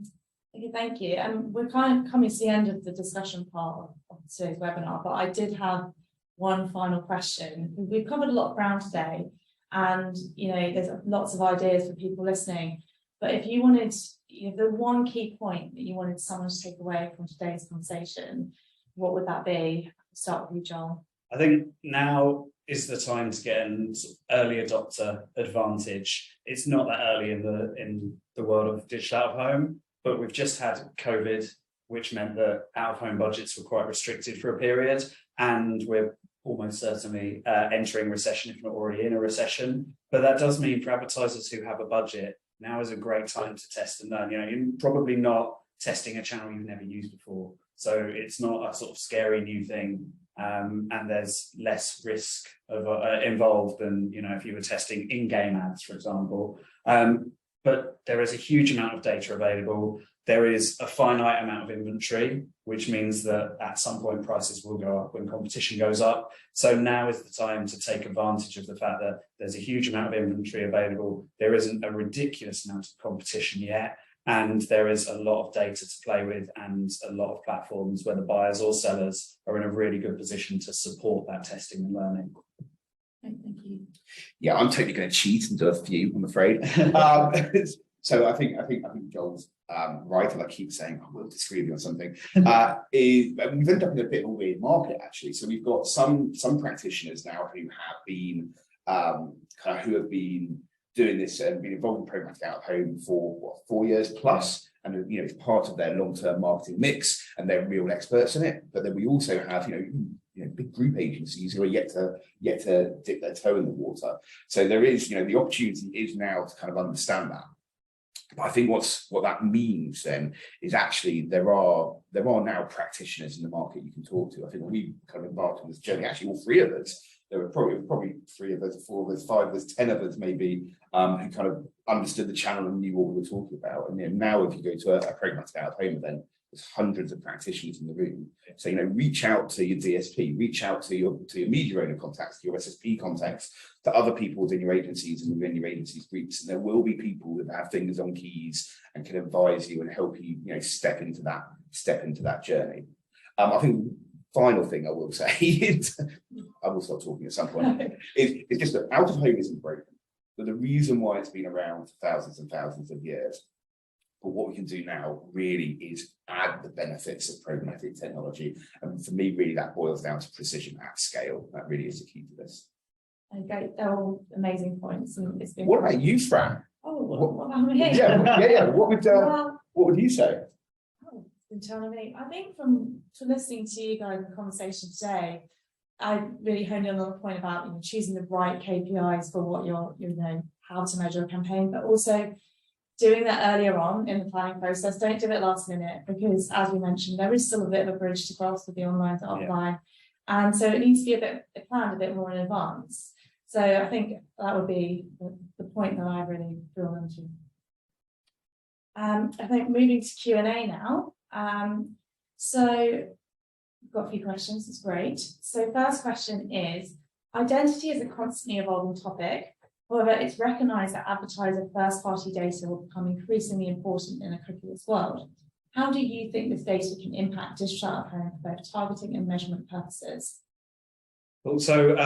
Okay, thank you. And we're kind of coming to the end of the discussion part of today's webinar, but I did have one final question. We've covered a lot of ground today, and you know, there's lots of ideas for people listening. But if you wanted, you know, the one key point that you wanted someone to take away from today's conversation, what would that be? I'll start with you, Joel. I think now is the time to get an early adopter advantage. It's not that early in the world of digital out of home, but we've just had COVID, which meant that out of home budgets were quite restricted for a period, and we're almost certainly entering recession, if not already in a recession. But that does mean for advertisers who have a budget, now is a great time to test and learn. You know, you're probably not testing a channel you've never used before, so it's not a sort of scary new thing. And there's less risk of involved than, you know, if you were testing in-game ads, for example. But there is a huge amount of data available. There is a finite amount of inventory, which means that at some point prices will go up when competition goes up. So now is the time to take advantage of the fact that there's a huge amount of inventory available. There isn't a ridiculous amount of competition yet. And there is a lot of data to play with, and a lot of platforms, whether buyers or sellers, are in a really good position to support that testing and learning. Thank you. Yeah, I'm totally going to cheat and do a few, I'm afraid. So I think Joel's right, and I keep saying I will disagree with you on something. We've ended up in a bit of a weird market, actually. So we've got some practitioners now who have been doing this and been involved in programmatic out of home for what, 4 years plus, and you know, it's part of their long-term marketing mix, and they're real experts in it. But then we also have you know big group agencies who are yet to dip their toe in the water. So there is, you know, the opportunity is now to kind of understand that. But I think what that means then is actually there are now practitioners in the market you can talk to. I think when we kind of embarked on this journey, actually all three of us, there were probably 3 of us, 4 of us, 5 of us, 10 of us maybe, who kind of understood the channel and knew what we were talking about. And now if you go to a programmatic out of home event, there's hundreds of practitioners in the room. So, reach out to your DSP, reach out to your media owner contacts, your SSP contacts, to other people within your agencies and within your agencies groups. And there will be people that have fingers on keys and can advise you and help you, step into that journey. I think final thing I will say is, I will start talking at some point, is just that out of home isn't broken. But the reason why it's been around for thousands and thousands of years, but what we can do now really is add the benefits of programmatic technology. And for me, really, that boils down to precision at scale. That really is the key to this. Okay, they're all amazing points. And it's been What about you, Fran? Oh, what about me? Yeah. What would you say? Oh, it's been telling me. I think from listening to you guys in the conversation today, I really honed in on the point about choosing the right KPIs for what you're how to measure a campaign, but also doing that earlier on in the planning process. Don't do it last minute, because as we mentioned, there is still a bit of a bridge to cross with the online to offline. And so it needs to be planned a bit more in advance. So I think that would be the point that I really feel into. I think moving to Q&A now. So we've got a few questions, it's great. So first question is, identity is a constantly evolving topic. However, it's recognised that advertiser first-party data will become increasingly important in a cookieless world. How do you think this data can impact digital out-of-home for both targeting and measurement purposes? Well, so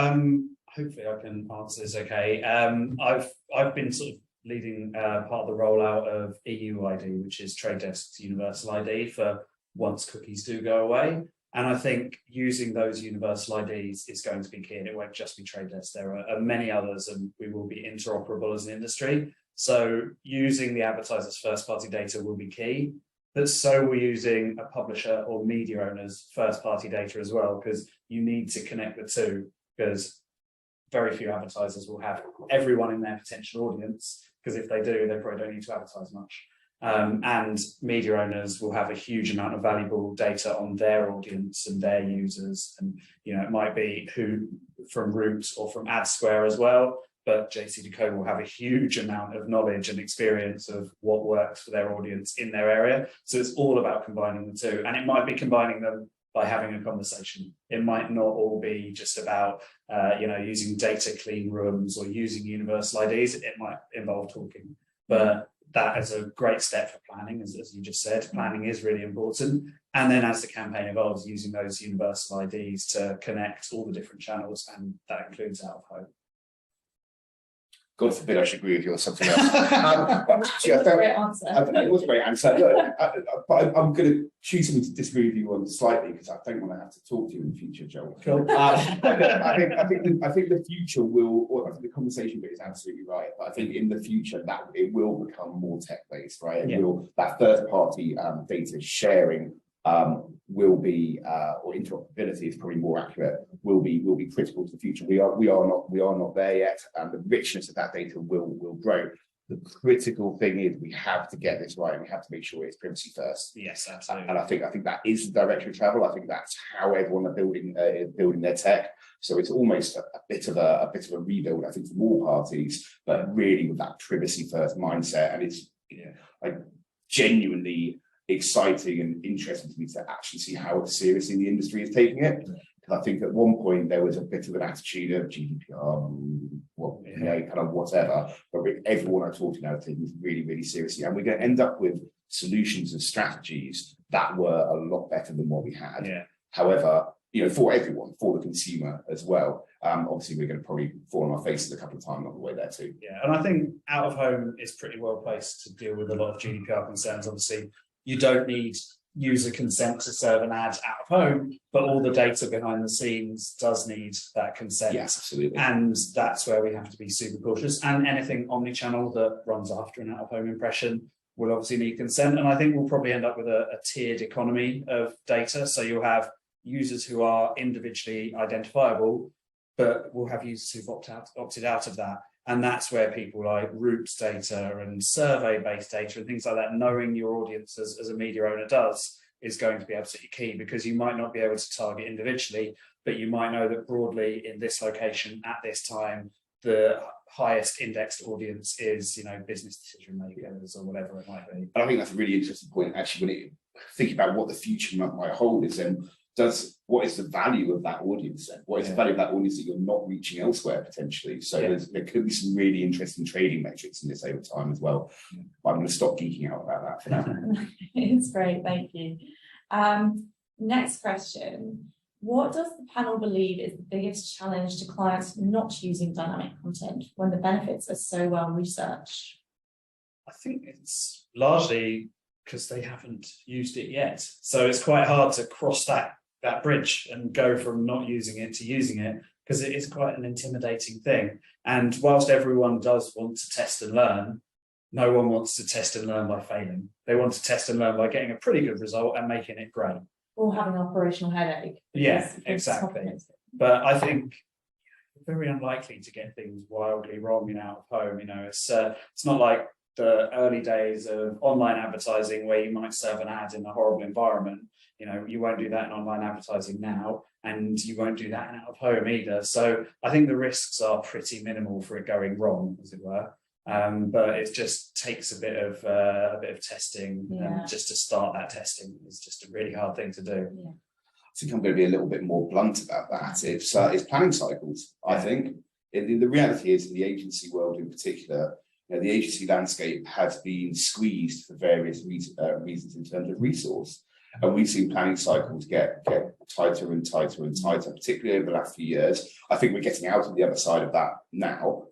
hopefully I can answer this okay. I've been sort of leading part of the rollout of EUID, which is Trade Desk's universal ID for once cookies do go away. And I think using those universal IDs is going to be key, and it won't just be Trade Desk. There are many others, and we will be interoperable as an industry. So using the advertiser's first-party data will be key, but so we're using a publisher or media owner's first-party data as well, because you need to connect the two, because very few advertisers will have everyone in their potential audience, because if they do, they probably don't need to advertise much. And media owners will have a huge amount of valuable data on their audience and their users, and it might be who from Root or from AdSquare as well, but JCDecaux will have a huge amount of knowledge and experience of what works for their audience in their area. So it's all about combining the two, and it might be combining them by having a conversation. It might not all be just about using data clean rooms or using universal IDs. It might involve talking, but that is a great step for planning, as you just said. Planning is really important. And then as the campaign evolves, using those universal IDs to connect all the different channels, and that includes out of home. God forbid I should agree with you or something else. It was a great answer. It was a great answer. Look, but I'm going to choose something to disagree with you on slightly, because I don't want to have to talk to you in the future, Joel. Cool. I think the future will, or I think the conversation bit is absolutely right, but I think in the future that it will become more tech-based, right? That third-party data sharing will be, or interoperability is probably more accurate, will be critical to the future. We are not there yet, and the richness of that data will grow. The critical thing is we have to get this right, and we have to make sure it's privacy first. Yes, absolutely. And I think that is the direction of travel. I think that's how everyone are building their tech. So it's almost a bit of a rebuild, I think, for all parties, but really with that privacy first mindset. And it's like genuinely exciting and interesting to me to actually see how seriously the industry is taking it. Because I think at one point there was a bit of an attitude of GDPR, kind of whatever, but everyone I talk to now taking this really, really seriously. And we're going to end up with solutions and strategies that were a lot better than what we had. However, for everyone, for the consumer as well. Obviously, we're going to probably fall on our faces a couple of times on the way there too. Yeah, and I think out of home is pretty well placed to deal with a lot of GDPR concerns. Obviously, you don't need user consent to serve an ad out of home, but all the data behind the scenes does need that consent. Yes, absolutely. And that's where we have to be super cautious. And anything omni-channel that runs after an out-of-home impression will obviously need consent. And I think we'll probably end up with a tiered economy of data. So you'll have users who are individually identifiable, but we'll have users who've opted out of that. And that's where people like roots data and survey-based data and things like that, knowing your audience as a media owner does, is going to be absolutely key, because you might not be able to target individually, but you might know that broadly in this location at this time, the highest indexed audience is, business decision makers or whatever it might be. And I think that's a really interesting point, actually, when thinking about what the future might hold, is what is the value of that audience then? What is the value of that audience that you're not reaching elsewhere potentially? So there could be some really interesting trading metrics in this over time as well. But I'm going to stop geeking out about that for now. It's great, thank you. Next question. What does the panel believe is the biggest challenge to clients not using dynamic content when the benefits are so well researched? I think it's largely because they haven't used it yet. So it's quite hard to cross that bridge and go from not using it to using it, because it is quite an intimidating thing. And whilst everyone does want to test and learn, no one wants to test and learn by failing. They want to test and learn by getting a pretty good result and making it great. Or having an operational headache. Yeah, exactly. But I think very unlikely to get things wildly wrong in out of home. It's not like the early days of online advertising where you might serve an ad in a horrible environment. You won't do that in online advertising now, and you won't do that in out of home either. So I think the risks are pretty minimal for it going wrong, as it were. But it just takes a bit of testing, and just to start that testing is just a really hard thing to do. Yeah. I think I'm going to be a little bit more blunt about that. It's planning cycles. I think the reality is, in the agency world in particular, the agency landscape has been squeezed for various reasons in terms of resource. And we've seen planning cycles get tighter and tighter and tighter, particularly over the last few years. I think we're getting out of the other side of that now.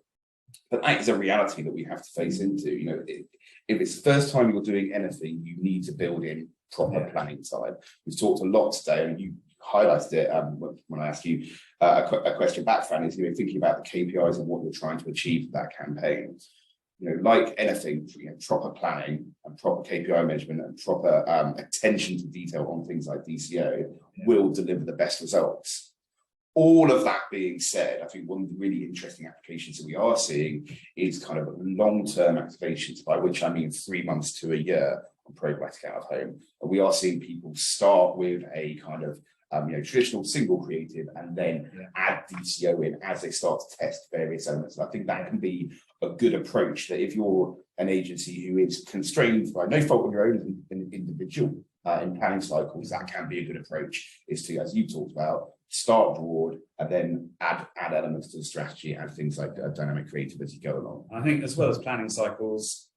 But that is a reality that we have to face into. If it's the first time you're doing anything, you need to build in proper planning time. We've talked a lot today, and you highlighted it when I asked you a question back, Fran, is thinking about the KPIs and what you're trying to achieve with that campaign. Like anything, proper planning and proper KPI measurement and proper attention to detail on things like DCO will deliver the best results. All of that being said, I think one of the really interesting applications that we are seeing is kind of long-term activations, by which I mean 3 months to a year on programmatic out of home. And we are seeing people start with a kind of traditional single creative and then add DCO in as they start to test various elements. And I think that can be a good approach, that if you're an agency who is constrained by no fault of your own individual in planning cycles, that can be a good approach, is to, as you talked about, start broad and then add elements to the strategy, add things like dynamic creative as you go along. I think, as well as planning cycles,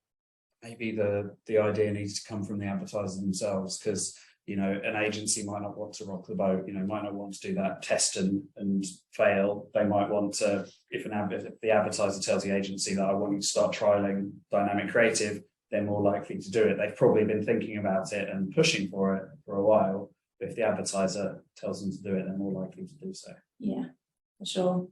maybe the idea needs to come from the advertisers themselves, because an agency might not want to rock the boat, might not want to do that test and fail. They might want to, if the advertiser tells the agency that I want you to start trialing dynamic creative, they're more likely to do it. They've probably been thinking about it and pushing for it for a while. But if the advertiser tells them to do it, they're more likely to do so. Yeah, for sure.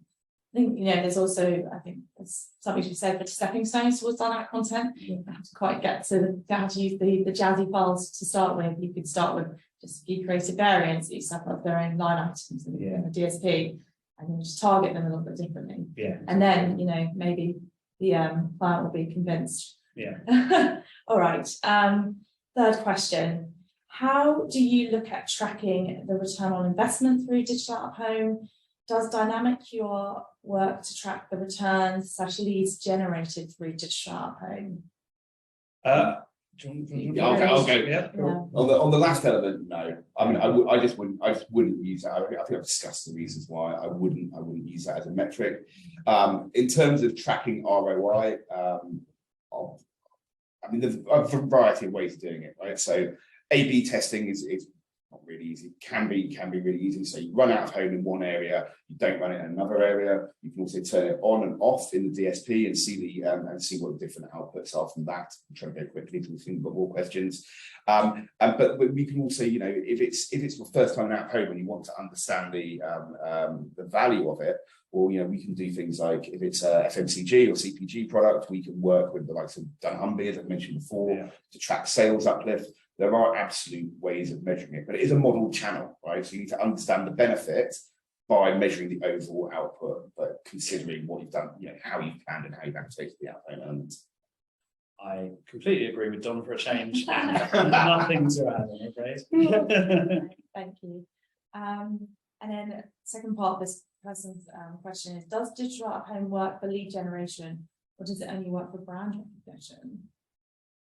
I think, there's also, I think there's something to be said for stepping stones towards dynamic content. You have to quite get to how to use the jazzy files to start with. You could start with just a few creative variants, each have their own line items in the DSP, and then just target them a little bit differently. Yeah. And then, maybe the client will be convinced. Yeah. All right. Third question. How do you look at tracking the return on investment through digital out of home? Does Dynamic QR work to track the returns / leads generated through digital out of home? I'll go. Yeah. Cool. On the last element, no. I mean, I just wouldn't use that. I think I've discussed the reasons why I wouldn't use that as a metric. In terms of tracking ROI, there's a variety of ways of doing it, right? So A/B testing is not really easy. Can be really easy. So you run out of home in one area, you don't run it in another area. You can also turn it on and off in the DSP and see what the different outputs are from that. I'm trying to go quickly because we've got more questions. But we can also, if it's your first time out of home and you want to understand the value of it, or we can do things like, if it's a FMCG or CPG product, we can work with the likes of Dunnhumby, as I mentioned before, to track sales uplift. There are absolute ways of measuring it, but it is a model channel, right? So you need to understand the benefit by measuring the overall output, but considering what you've done, how you've planned and how you've activated the out-of-home elements. I completely agree with Dom for a change. Nothing to add, I'm afraid. Thank you. And then second part of this person's question is, does digital out-of-home work for lead generation, or does it only work for brand recognition?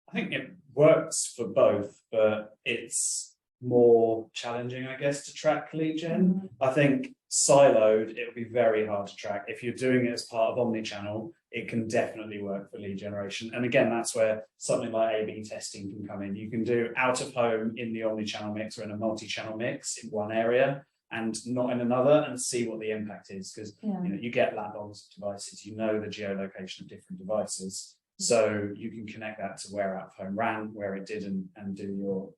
I think it works for both, but it's more challenging, I guess, to track lead gen. I think siloed, it would be very hard to track. If you're doing it as part of omni-channel, it can definitely work for lead generation. And again, that's where something like A/B testing can come in. You can do out of home in the omni-channel mix or in a multi-channel mix in one area and not in another, and see what the impact is, because you get lat longs of devices, the geolocation of different devices. So you can connect that to where out of home ran, where it did, and do your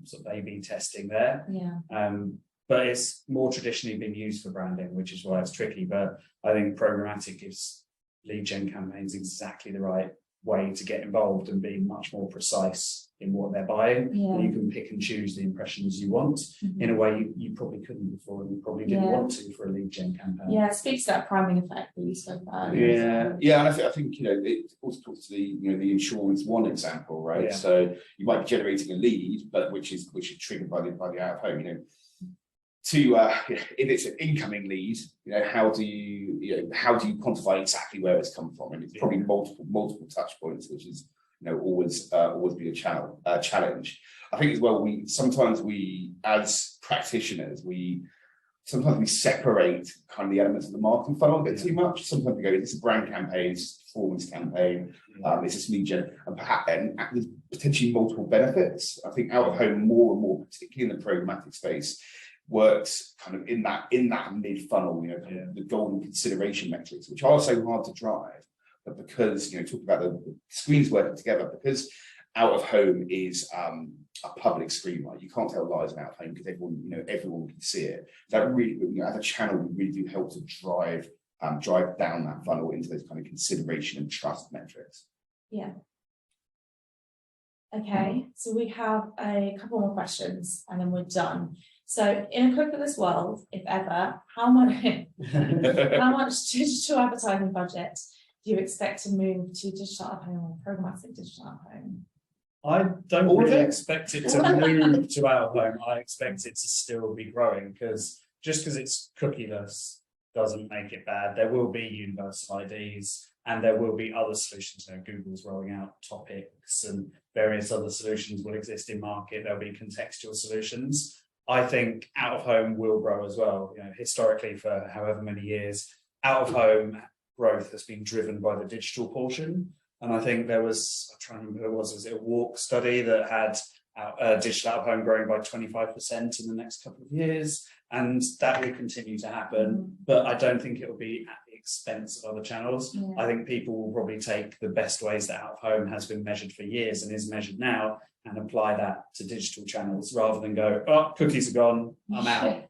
sort of A/B testing there. But it's more traditionally been used for branding, which is why it's tricky. But I think programmatic gives lead gen campaigns exactly the right way to get involved and be much more precise in what they're buying. You can pick and choose the impressions you want in a way you probably couldn't before, and you probably didn't want to for a lead gen campaign. It speaks to that priming effect that you spoke about. And I think it also talks to the insurance one example, right? So you might be generating a lead, but which is triggered by the out of home. If it's an incoming lead, how do you quantify exactly where it's come from? And it's probably multiple touch points, which is always be a challenge. I think as well, sometimes as practitioners, we separate kind of the elements of the marketing funnel a bit too much. Sometimes we go, it's a brand campaign, it's a performance campaign, it's this lead gen, and perhaps there's potentially multiple benefits. I think out of home more and more, particularly in the programmatic space, works kind of in that mid funnel, the golden consideration metrics, which are so hard to drive. But because talking about the screens working together, because out of home is a public screen, right? You can't tell lies in out of home because everyone can see it. That really, as a channel, we really do help to drive down that funnel into those kind of consideration and trust metrics. Okay, so we have a couple more questions and then we're done. So in a cookieless world, if ever, how much digital advertising budget do you expect to move to digital out of home or programmatic digital out of home? I don't really expect it to move to out of home. I expect it to still be growing, because just because it's cookieless doesn't make it bad. There will be universal IDs and there will be other solutions. Google's rolling out topics and various other solutions will exist in market. There'll be contextual solutions. I think out of home will grow as well. Historically, for however many years, out of home growth has been driven by the digital portion. And I think there was, I'm trying to remember who it was a WARC study that had digital out of home growing by 25% in the next couple of years. And that will continue to happen. But I don't think it will be at the expense of other channels. I think people will probably take the best ways that out of home has been measured for years and is measured now, and apply that to digital channels rather than go, oh, cookies are gone, I'm out.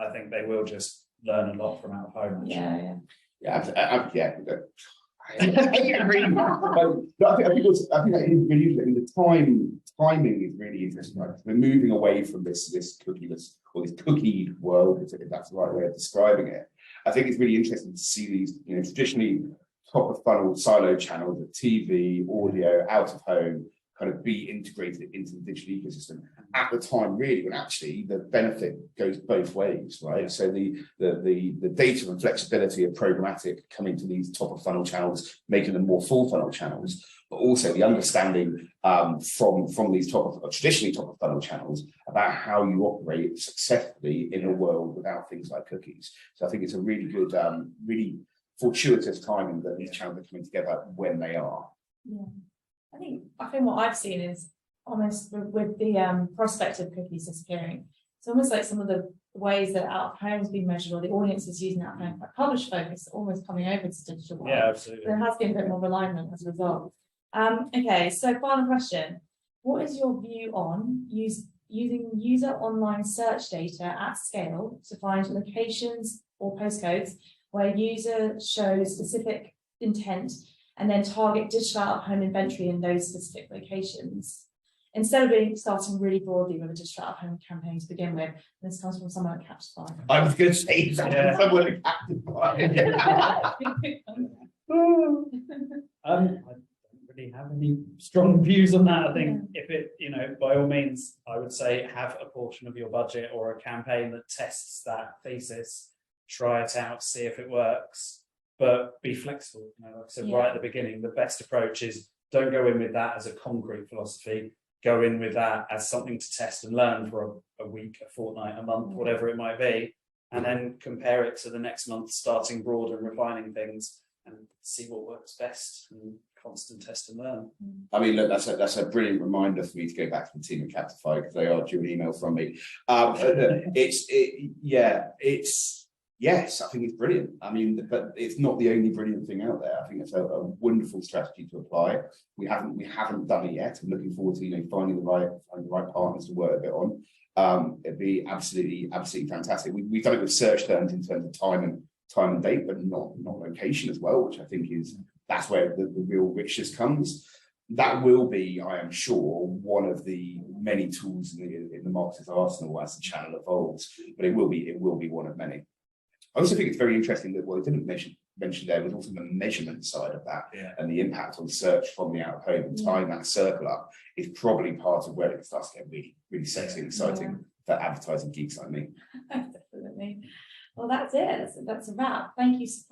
I think they will just learn a lot from out of home. I think that is really interesting. The timing is really interesting. Right? We're moving away from this cookieless or this cookied world, if that's the right way of describing it. I think it's really interesting to see these, traditionally top of funnel silo channels of TV, audio, out of home, kind of be integrated into the digital ecosystem at the time, really, when actually the benefit goes both ways, right? So the data and flexibility of programmatic coming to these top of funnel channels, making them more full funnel channels, but also the understanding from these traditionally top of funnel channels about how you operate successfully in a world without things like cookies. So I think it's a really good, really fortuitous timing that these channels are coming together when they are. I think what I've seen is almost with the prospect of cookies disappearing, it's almost like some of the ways that out of home has been measured, or the audience is using out of home, like publish focus, almost coming over to digital world. Absolutely. There has been a bit more alignment as a result. Okay, so final question: what is your view on using user online search data at scale to find locations or postcodes where user shows specific intent, and then target digital out of home inventory in those specific locations? instead of starting really broadly with a digital out-of-home campaign to begin with, this comes from someone at Captify. I was going to say that. Someone at Captify. I don't really have any strong views on that. I think if it, you know, by all means, I would say have a portion of your budget or a campaign that tests that thesis, try it out, see if it works, but be flexible. You know, like I said right at the beginning, the best approach is don't go in with that as a concrete philosophy. Go in with that as something to test and learn for a week, a fortnight, a month, whatever it might be, and then compare it to the next month, starting broad and refining things, and see what works best, and constant test and learn. I mean, look, that's a brilliant reminder for me to go back to the team at Captify, because they are due an email from me. Yes, I think it's brilliant. I mean, but it's not the only brilliant thing out there. I think it's a wonderful strategy to apply. We haven't done it yet. I'm looking forward to finding the right partners to work a bit on. It'd be absolutely fantastic. We've done it with search terms in terms of time and date, but not location as well, which I think that's where the real richness comes. That will be, I am sure, one of the many tools in the marketer's arsenal as the channel evolves. But it will be one of many. I also think it's very interesting that what I didn't mention there was also the measurement side of that, and the impact on search from the out of home, and tying that circle up is probably part of where it starts to get really, really sexy and exciting for advertising geeks like me. Definitely. Well, that's it. That's a wrap. Thank you so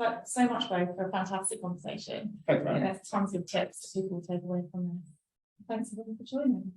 much, both, for a fantastic conversation. Thank you. There's tons of tips that people will take away from this. Thanks everyone for joining.